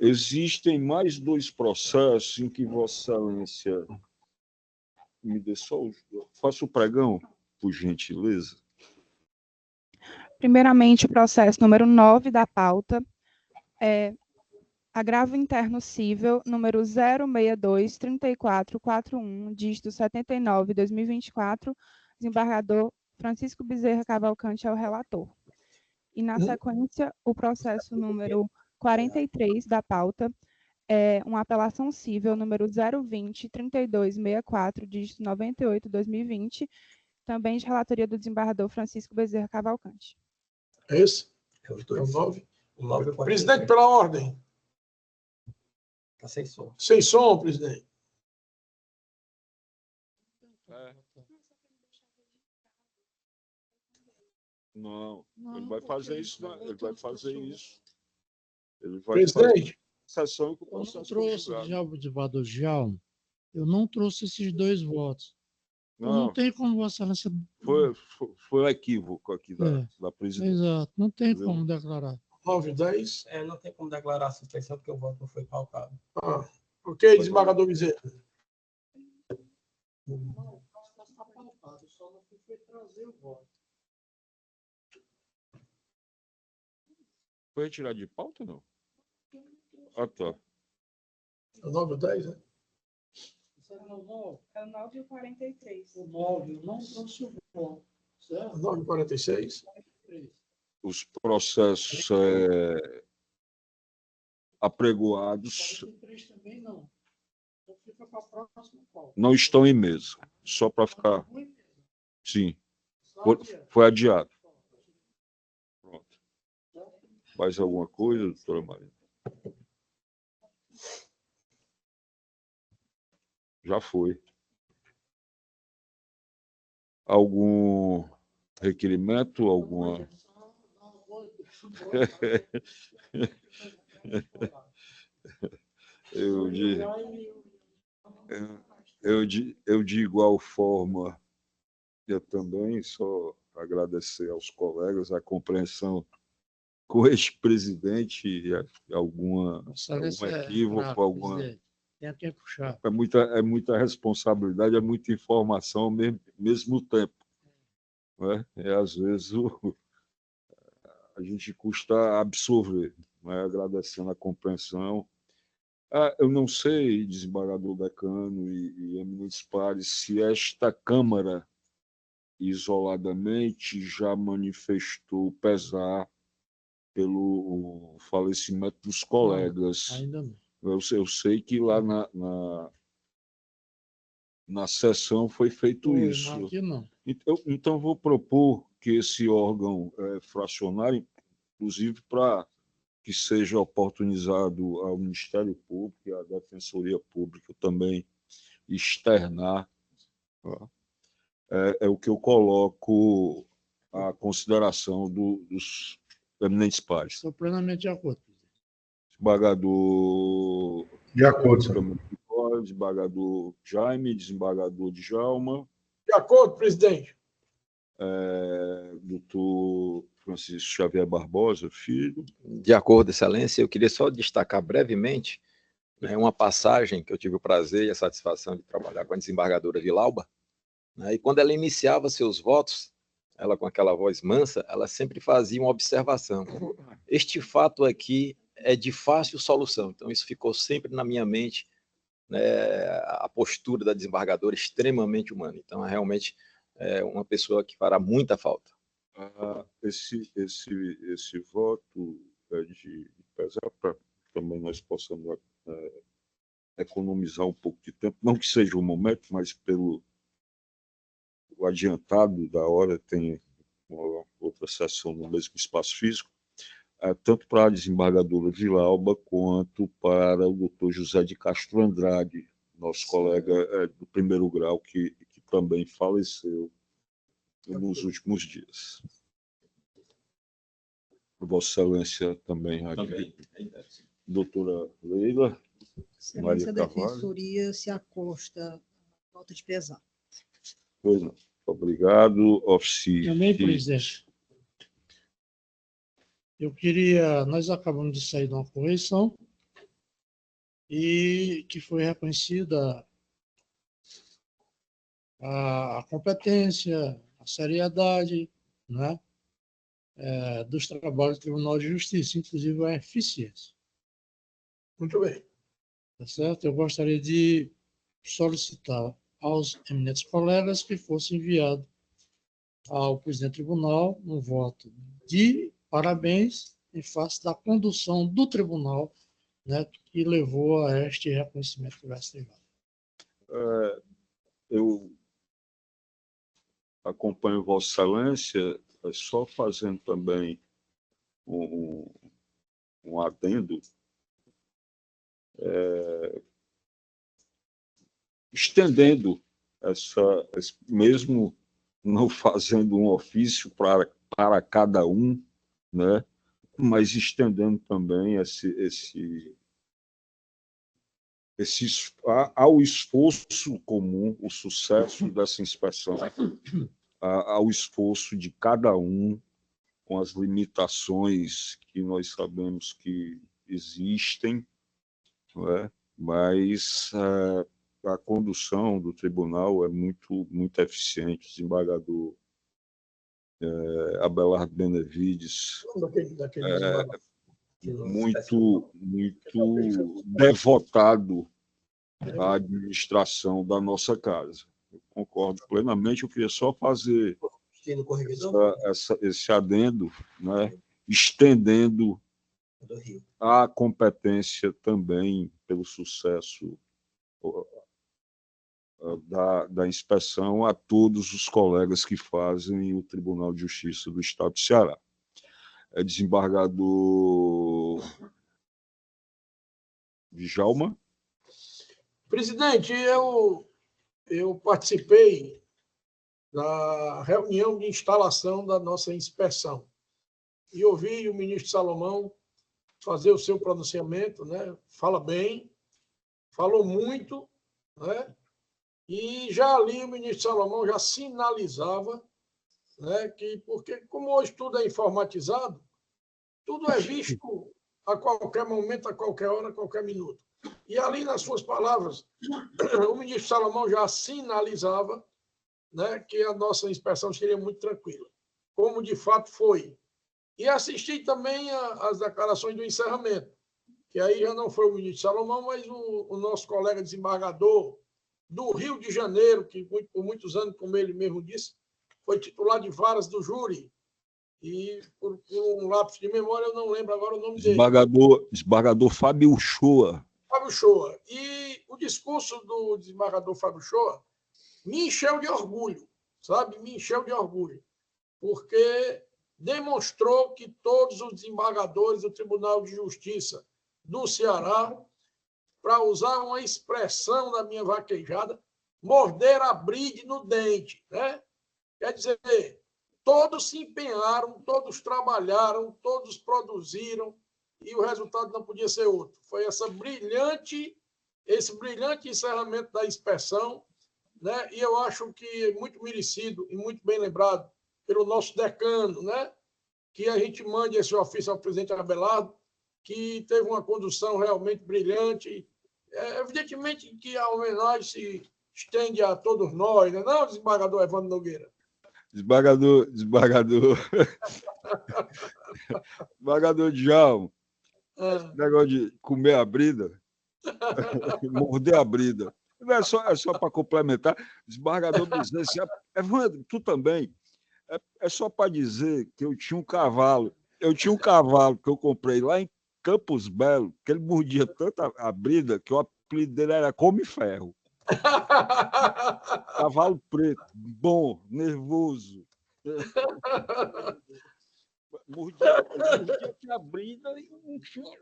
existem mais 2 processos em que Vossa Excelência me dê só os... Faça o pregão, por gentileza.
Primeiramente, o processo número 9 da pauta, agravo interno cível, número 062-3441, dígito 79, 2024, desembargador Francisco Bezerra Cavalcante é o relator. E, na sequência, o processo número 43 da pauta, uma apelação cível, número 020-3264, dígito 98, 2020, também de relatoria do desembargador Francisco Bezerra Cavalcante.
É esse? É os dois. É o 9. Presidente, pela ordem.
Está sem som.
Sem som, presidente.
Não, ele vai fazer isso. Ele vai fazer isso. Ele vai
presidente,
fazer sessão que o
eu não
processo
trouxe, desembargador Djalma, eu não trouxe esses 2 votos. Não tem como Vossa Excelência...
Foi um equívoco aqui da presidência.
Exato, não tem como declarar.
9 e 10.
Não tem como declarar a suspensão porque o voto não foi pautado.
Ok, desembargador Bezerra.
Não, está pautado, só não foi trazer o voto.
Foi retirar de pauta ou não? Ah, tá.
É o 9 ou 10, né?
É o 9 e o 43.
O 9, eu não trouxe o voto. Certo?
9 e 46.
Os processos apregoados
também não. Então fica para a próxima pauta.
não estão em mesa. Só para ficar... Sim. Foi adiado. Pronto. Mais alguma coisa, doutora Maria? Já foi. Algum requerimento? Alguma... Eu de igual forma, eu também só agradecer aos colegas a compreensão com este presidente, algum equívoco, alguma...
Tem quem puxar.
É muita responsabilidade, é muita informação ao mesmo tempo. Né? Às vezes a gente custa absorver, né? Agradecendo a compreensão. Eu não sei, desembargador decano e eminentes pares, se esta Câmara, isoladamente, já manifestou pesar pelo falecimento dos colegas.
Não, ainda não.
Eu sei que lá na sessão foi feito isso.
Aqui não.
Então, vou propor que esse órgão fracionário, inclusive para que seja oportunizado ao Ministério Público e à Defensoria Pública também externar, é o que eu coloco à consideração dos eminentes pares.
Estou plenamente de acordo.
Desembargador...
De acordo, senhor.
Desembargador Jaime, desembargador Djalma.
De acordo, presidente.
Doutor Francisco Xavier Barbosa, filho.
De acordo, excelência. Eu queria só destacar brevemente, né, uma passagem que eu tive o prazer e a satisfação de trabalhar com a desembargadora Vilauba, né, e quando ela iniciava seus votos, ela com aquela voz mansa, ela sempre fazia uma observação. Este fato aqui é de fácil solução. Então, isso ficou sempre na minha mente, né, a postura da desembargadora extremamente humana. Então, realmente é uma pessoa que fará muita falta.
Esse voto é de pesar para também nós possamos economizar um pouco de tempo, não que seja o momento, mas pelo o adiantado da hora, tem uma outra sessão no mesmo espaço físico, tanto para a desembargadora Vilauba quanto para o doutor José de Castro Andrade, nosso colega do primeiro grau, que também faleceu nos últimos dias. Vossa Excelência também. Doutora Leila.
Excelência, a Defensoria se acosta à falta de pesar.
Pois não. Obrigado, oficial.
Também, presidente. Nós acabamos de sair de uma correção e que foi reconhecida a competência, a seriedade, né, dos trabalhos do Tribunal de Justiça, inclusive a eficiência.
Muito bem.
Tá certo? Eu gostaria de solicitar aos eminentes colegas que fosse enviado ao presidente do tribunal um voto de parabéns em face da condução do tribunal, né, que levou a este reconhecimento do STJ.
Eu acompanho Vossa Excelência, só fazendo também um adendo, estendendo mesmo não fazendo um ofício para cada um, né, mas estendendo também ao esforço comum, o sucesso dessa inspeção, ao esforço de cada um, com as limitações que nós sabemos que existem, não é? Mas a condução do tribunal é muito eficiente. O desembargador Abelardo Benevides, muito devotado à administração da nossa casa. Eu concordo plenamente. Eu queria só fazer esse adendo, né, estendendo a competência também pelo sucesso da inspeção a todos os colegas que fazem o Tribunal de Justiça do Estado de Ceará. Desembargador Djalma.
Presidente, eu participei da reunião de instalação da nossa inspeção e ouvi o ministro Salomão fazer o seu pronunciamento, né? Fala bem, falou muito, né? E já ali o ministro Salomão já sinalizava, né, que, porque como hoje tudo é informatizado, tudo é visto a qualquer momento, a qualquer hora, a qualquer minuto. E ali, nas suas palavras, o ministro Salomão já sinalizava, né, que a nossa inspeção seria muito tranquila, como de fato foi. E assisti também às declarações do encerramento, que aí já não foi o ministro Salomão, mas o nosso colega desembargador do Rio de Janeiro, que por muitos anos, como ele mesmo disse, foi titular de varas do júri. E, por um lapso de memória, eu não lembro agora o nome dele.
Desembargador Fábio Uchoa.
Fábio Uchoa. E o discurso do desembargador Fábio Uchoa me encheu de orgulho, sabe? Me encheu de orgulho, porque demonstrou que todos os desembargadores do Tribunal de Justiça do Ceará, para usar uma expressão da minha vaquejada, morder a bride no dente, né? Quer dizer, todos se empenharam, todos trabalharam, todos produziram, e o resultado não podia ser outro. Foi esse brilhante encerramento da inspeção, né? E eu acho que é muito merecido e muito bem lembrado pelo nosso decano, né? Que a gente mande esse ofício ao presidente Abelardo, que teve uma condução realmente brilhante. Evidentemente que a homenagem se estende a todos nós, né? Não, desembargador Evandro Nogueira?
Desembargador Djalma, negócio de comer a brida, morder a brida. É só para complementar. Desembargador Bezerra, Evandro, tu também. É só para dizer que eu tinha um cavalo. Eu tinha um cavalo que eu comprei lá em Campos Belo, que ele mordia tanto a brida que o apelido dele era Come Ferro. Cavalo preto, bom, nervoso. Mordia aqui a brida e não tinha.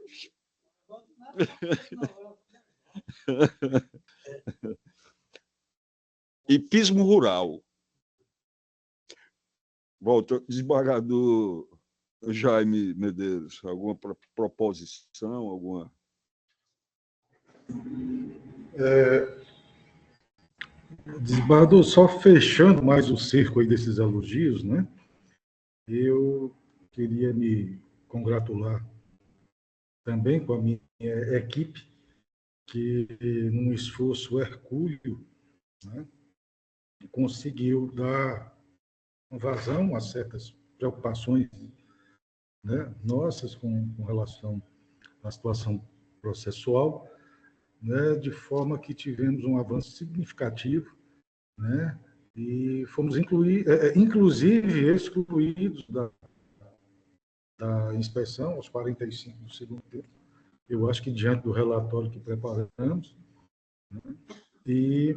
Hipismo rural. Volta, desembargador Jaime Medeiros, alguma proposição, alguma?
Desembargador, só fechando mais o cerco aí desses elogios, né? Eu queria me congratular também com a minha equipe, que, num esforço hercúleo, né, conseguiu dar vazão a certas preocupações, né, nossas com relação à situação processual, né, de forma que tivemos um avanço significativo, né, e fomos inclusive excluídos da inspeção aos 45 do segundo tempo. Eu acho que diante do relatório que preparamos, né, e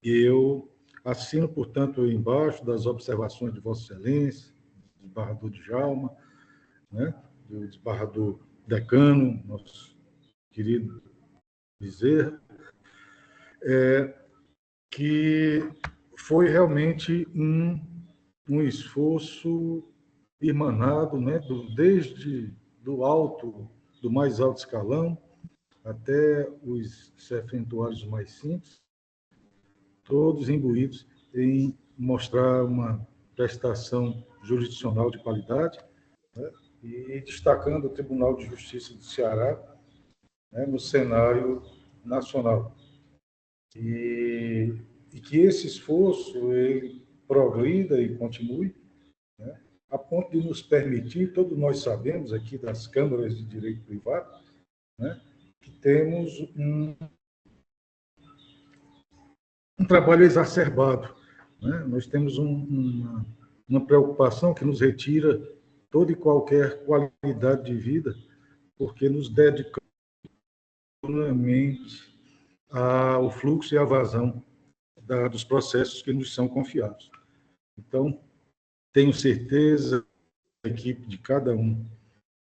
eu assino, portanto, embaixo das observações de Vossa Excelência, do desembargador Djalma, né, do desembargador Decano, nosso querido Bezerra, que foi realmente um esforço irmanado, né, desde do mais alto escalão até os serfentuários mais simples, todos imbuídos em mostrar uma prestação jurisdicional de qualidade, né, e destacando o Tribunal de Justiça do Ceará, né, no cenário nacional. E que esse esforço ele progrida e continue, né, a ponto de nos permitir, todos nós sabemos aqui das câmaras de direito privado, né, que temos um trabalho exacerbado, né? Nós temos uma preocupação que nos retira toda e qualquer qualidade de vida, porque nos dedicamos ao fluxo e à vazão dos processos que nos são confiados. Então, tenho certeza que a equipe de cada um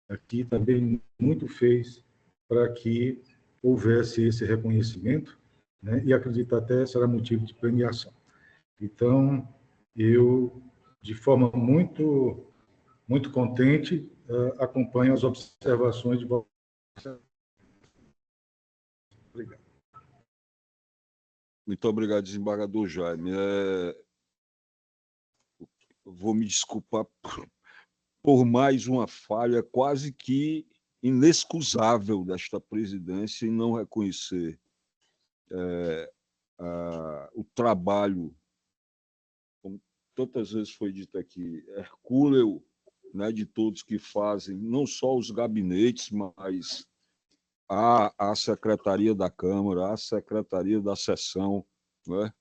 aqui também muito fez para que houvesse esse reconhecimento, né, e acredito até será motivo de premiação. Então, eu, de forma muito, muito contente, acompanho as observações de Vossa Excelência. Obrigado.
Muito obrigado, desembargador Jaime. Vou me desculpar por mais uma falha, quase que inexcusável desta presidência em não reconhecer o trabalho, como tantas vezes foi dito aqui, hercúleo, né, de todos que fazem, não só os gabinetes, mas a Secretaria da Câmara, a Secretaria da Sessão, né?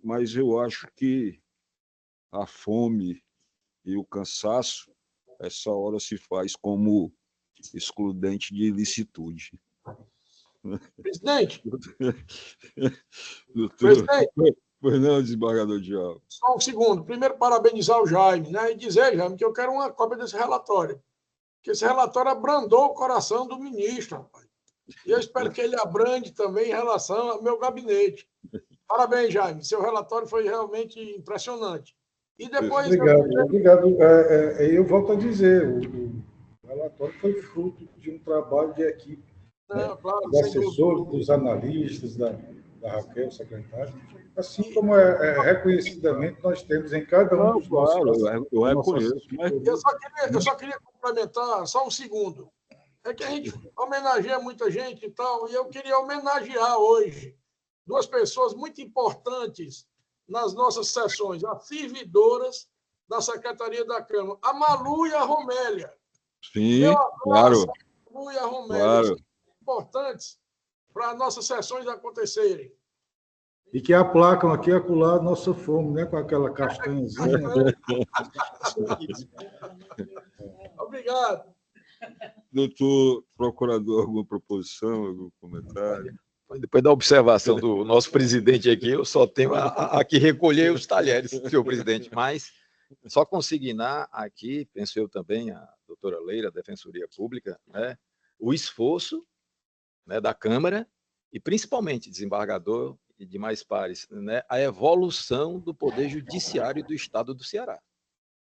Mas eu acho que a fome e o cansaço, essa hora se faz como excludente de ilicitude.
Presidente!
Presidente! Pois não, desembargador Diabo.
Só um segundo. Primeiro, parabenizar o Jaime, né? E dizer, Jaime, que eu quero uma cópia desse relatório. Que esse relatório abrandou o coração do ministro, rapaz. E eu espero que ele abrande também em relação ao meu gabinete. Parabéns, Jaime. Seu relatório foi realmente impressionante. E depois...
Obrigado. Eu volto a dizer, o relatório foi fruto de um trabalho de equipe.
Não, claro,
dos assessores, dos analistas, da Raquel, secretária, assim como reconhecidamente nós temos em cada um dos nossos...
Eu reconheço.
Eu só queria complementar, só um segundo. É que a gente homenageia muita gente e tal, e eu queria homenagear hoje duas pessoas muito importantes nas nossas sessões, as servidoras da Secretaria da Câmara, a Malu e a Romélia.
Sim, claro.
A Malu e a Romélia,
claro.
importantes para nossas sessões acontecerem.
E que aplacam aqui e acolá a nossa fome, né? Com aquela castanhazinha.
Obrigado.
Doutor procurador, alguma proposição, algum comentário?
Depois da observação do nosso presidente aqui, eu só tenho a que recolher os talheres, senhor presidente. Mas só consignar aqui, penso eu também, a doutora Leira, a Defensoria Pública, né, o esforço, né, da Câmara e, principalmente, desembargador e demais pares, né, a evolução do Poder Judiciário do Estado do Ceará.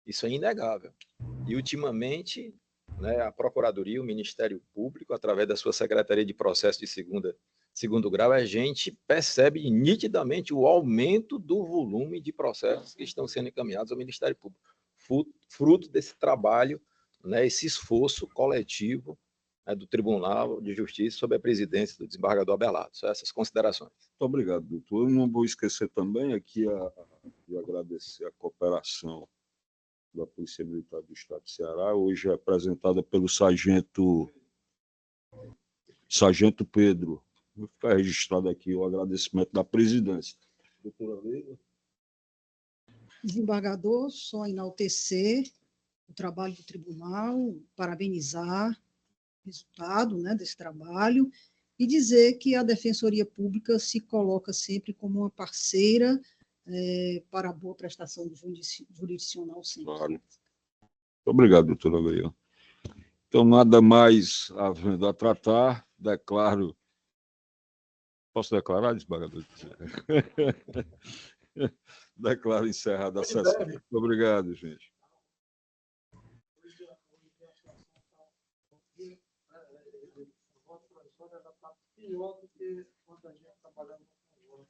Isso é inegável. E, ultimamente, né, a Procuradoria, o Ministério Público, através da sua Secretaria de Processo de segundo grau, a gente percebe nitidamente o aumento do volume de processos que estão sendo encaminhados ao Ministério Público, fruto desse trabalho, né, esse esforço coletivo, né, do Tribunal de Justiça sob a presidência do desembargador Abelardo. Só essas considerações.
Muito obrigado, doutor. Eu não vou esquecer também aqui de agradecer a cooperação da Polícia Militar do Estado do Ceará, hoje apresentada pelo Sargento Pedro. Vou ficar registrado aqui o agradecimento da presidência. Doutora Leila.
Desembargador, só enaltecer o trabalho do tribunal, parabenizar o resultado, né, desse trabalho e dizer que a Defensoria Pública se coloca sempre como uma parceira para a boa prestação do jurisdicional sempre.
Claro. Muito obrigado, doutora Leila. Então, nada mais havendo a tratar, declaro... Posso declarar, desembargador? Declaro encerrada a sessão. Muito obrigado, gente. Pior do que quando a gente trabalhava com